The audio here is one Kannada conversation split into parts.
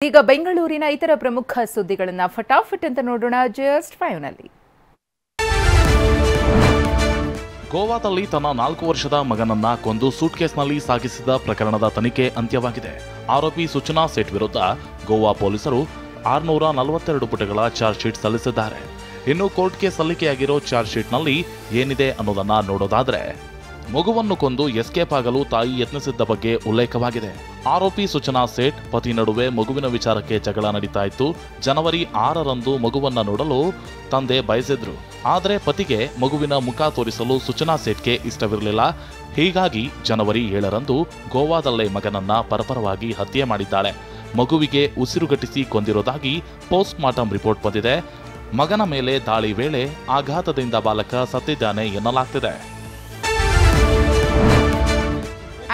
ಈಗ ಬೆಂಗಳೂರಿನ ಇತರ ಪ್ರಮುಖ ಸುದ್ದಿಗಳನ್ನು ಫಟಾಫಟ್ ಅಂತ ನೋಡೋಣ. ಜಸ್ಟ್ 5 ನಲ್ಲಿ ಗೋವಾದಲ್ಲಿ ತನ್ನ 4 ವರ್ಷದ ಮಗನನ್ನ ಕೊಂದು ಸೂಟ್ಕೇಸ್ನಲ್ಲಿ ಸಾಗಿಸಿದ ಪ್ರಕರಣದ ತನಿಖೆ ಅಂತ್ಯವಾಗಿದೆ. ಆರೋಪಿ ಸೂಚನಾ ಸೇಠ್ ವಿರುದ್ಧ ಗೋವಾ ಪೊಲೀಸರು 642 ಪುಟಗಳ ಚಾರ್ಜ್ ಶೀಟ್ ಸಲ್ಲಿಸಿದ್ದಾರೆ. ಇನ್ನು ಕೋರ್ಟ್ಗೆ ಸಲ್ಲಿಕೆಯಾಗಿರೋ ಚಾರ್ಜ್ ಶೀಟ್ನಲ್ಲಿ ಏನಿದೆ ಅನ್ನೋದನ್ನ ನೋಡೋದಾದ್ರೆ, ಮಗುವನ್ನು ಕೊಂದು ಎಸ್ಕೇಪ್ ಆಗಲು ತಾಯಿ ಯತ್ನಿಸಿದ್ದ ಬಗ್ಗೆ ಉಲ್ಲೇಖವಾಗಿದೆ. ಆರೋಪಿ ಸೂಚನಾ ಸೇಠ್ ಪತಿ ನಡುವೆ ಮಗುವಿನ ವಿಚಾರಕ್ಕೆ ಜಗಳ ನಡೀತಾ ಇತ್ತು. ಜನವರಿ 6ರಂದು ಮಗುವನ್ನ ನೋಡಲು ತಂದೆ ಬಯಸಿದ್ರು. ಆದರೆ ಪತಿಗೆ ಮಗುವಿನ ಮುಖ ತೋರಿಸಲು ಸೂಚನಾ ಸೇಠ್ಗೆ ಇಷ್ಟವಿರಲಿಲ್ಲ. ಹೀಗಾಗಿ ಜನವರಿ 7ರಂದು ಗೋವಾದಲ್ಲೇ ಮಗನನ್ನ ಬರ್ಬರವಾಗಿ ಹತ್ಯೆ ಮಾಡಿದ್ದಾಳೆ. ಮಗುವಿಗೆ ಉಸಿರುಗಟ್ಟಿಸಿ ಕೊಂದಿರೋದಾಗಿ ಪೋಸ್ಟ್ ಮಾರ್ಟಂ ರಿಪೋರ್ಟ್ ಬಂದಿದೆ. ಮಗನ ಮೇಲೆ ದಾಳಿ ವೇಳೆ ಆಘಾತದಿಂದ ಬಾಲಕ ಸತ್ತಿದ್ದಾನೆ ಎನ್ನಲಾಗ್ತಿದೆ.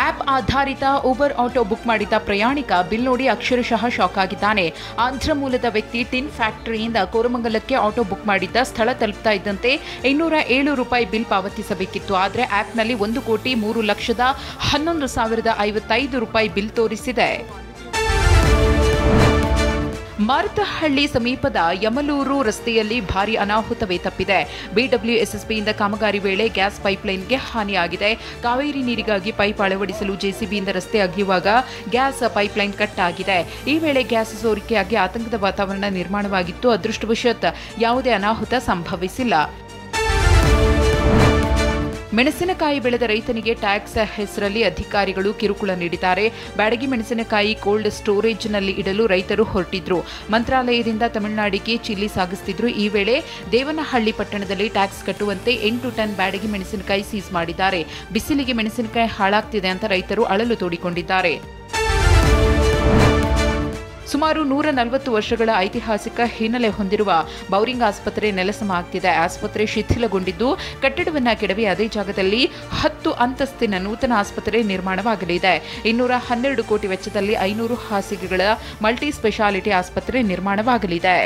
ಆಪ್ ಆಧಾರಿತ ಊಬರ್ ಆಟೋ ಬುಕ್ ಮಾಡಿದ್ದ ಪ್ರಯಾಣಿಕ ಬಿಲ್ ನೋಡಿ ಅಕ್ಷರಶಃ ಶಾಕ್ ಆಗಿದ್ದಾನೆ. ಆಂಧ್ರ ಮೂಲದ ವ್ಯಕ್ತಿ ಟಿನ್ ಫ್ಯಾಕ್ಟರಿಯಿಂದ ಕೋರಮಂಗಲಕ್ಕೆ ಆಟೋ ಬುಕ್ ಮಾಡಿದ್ದ. ಸ್ಥಳ ತಲುಪ್ತಾ ಇದ್ದಂತೆ 207 ರೂಪಾಯಿ ಬಿಲ್ ಪಾವತಿಸಬೇಕಿತ್ತು. ಆದರೆ ಆಪ್ನಲ್ಲಿ 1,03,11,055 ರೂಪಾಯಿ ಬಿಲ್ ತೋರಿಸಿದೆ. ಮಾರತಹಳ್ಳಿ ಸಮೀಪದ ಯಮಲೂರು ರಸ್ತೆಯಲ್ಲಿ ಭಾರೀ ಅನಾಹುತವೇ ತಪ್ಪಿದೆ. ಬಿಡಬ್ಲ್ಯೂಎಸ್ಎಸ್ಬಿಯಿಂದ ಕಾಮಗಾರಿ ವೇಳೆ ಗ್ಯಾಸ್ ಪೈಪ್ಲೈನ್ಗೆ ಹಾನಿಯಾಗಿದೆ. ಕಾವೇರಿ ನೀರಿಗಾಗಿ ಪೈಪ್ ಅಳವಡಿಸಲು ಜೆಸಿಬಿಯಿಂದ ರಸ್ತೆ ಅಗೆಯುವಾಗ ಗ್ಯಾಸ್ ಪೈಪ್ಲೈನ್ ಕಟ್ ಆಗಿದೆ. ಈ ವೇಳೆ ಗ್ಯಾಸ್ ಸೋರಿಕೆಯಾಗಿ ಆತಂಕದ ವಾತಾವರಣ ನಿರ್ಮಾಣವಾಗಿತ್ತು. ಅದೃಷ್ಟವಶಾತ್ ಯಾವುದೇ ಅನಾಹುತ ಸಂಭವಿಸಿಲ್ಲ. ಮೆಣಸಿನಕಾಯಿ ಬೆಳೆದ ರೈತನಿಗೆ ಟ್ಯಾಕ್ಸ್ ಹೆಸರಲ್ಲಿ ಅಧಿಕಾರಿಗಳು ಕಿರುಕುಳ ನೀಡಿದ್ದಾರೆ. ಬ್ಯಾಡಗಿ ಮೆಣಸಿನಕಾಯಿ ಕೋಲ್ಡ್ ಸ್ಟೋರೇಜ್ನಲ್ಲಿ ಇಡಲು ರೈತರು ಹೊರಟಿದ್ರು. ಮಂತ್ರಾಲಯದಿಂದ ತಮಿಳುನಾಡಿಗೆ ಚಿಲ್ಲಿ ಸಾಗಿಸುತ್ತಿದ್ರು. ಈ ವೇಳೆ ದೇವನಹಳ್ಳಿ ಪಟ್ಟಣದಲ್ಲಿ ಟ್ಯಾಕ್ಸ್ ಕಟ್ಟುವಂತೆ 8 ಟನ್ ಬ್ಯಾಡಗಿ ಮೆಣಸಿನಕಾಯಿ ಸೀಸ್ ಮಾಡಿದ್ದಾರೆ. ಬಿಸಿಲಿಗೆ ಮೆಣಸಿನಕಾಯಿ ಹಾಳಾಗ್ತಿದೆ ಅಂತ ರೈತರು ಅಳಲು ತೋಡಿಕೊಂಡಿದ್ದಾರೆ. ಸುಮಾರು 140 ವರ್ಷಗಳ ಐತಿಹಾಸಿಕ ಹಿನ್ನೆಲೆ ಹೊಂದಿರುವ ಬೌರಿಂಗ್ ಆಸ್ಪತ್ರೆ ನೆಲಸಮ ಆಗ್ತಿದೆ. ಆಸ್ಪತ್ರೆ ಶಿಥಿಲಗೊಂಡಿದ್ದು, ಕಟ್ಟಡವನ್ನು ಕೆಡವಿ ಅದೇ ಜಾಗದಲ್ಲಿ 10 ಅಂತಸ್ತಿನ ನೂತನ ಆಸ್ಪತ್ರೆ ನಿರ್ಮಾಣವಾಗಲಿದೆ. 212 ಕೋಟಿ ವೆಚ್ಚದಲ್ಲಿ 500 ಹಾಸಿಗೆಗಳ ಮಲ್ಟಿ ಸ್ಪೆಷಾಲಿಟಿ ಆಸ್ಪತ್ರೆ ನಿರ್ಮಾಣವಾಗಲಿದೆ.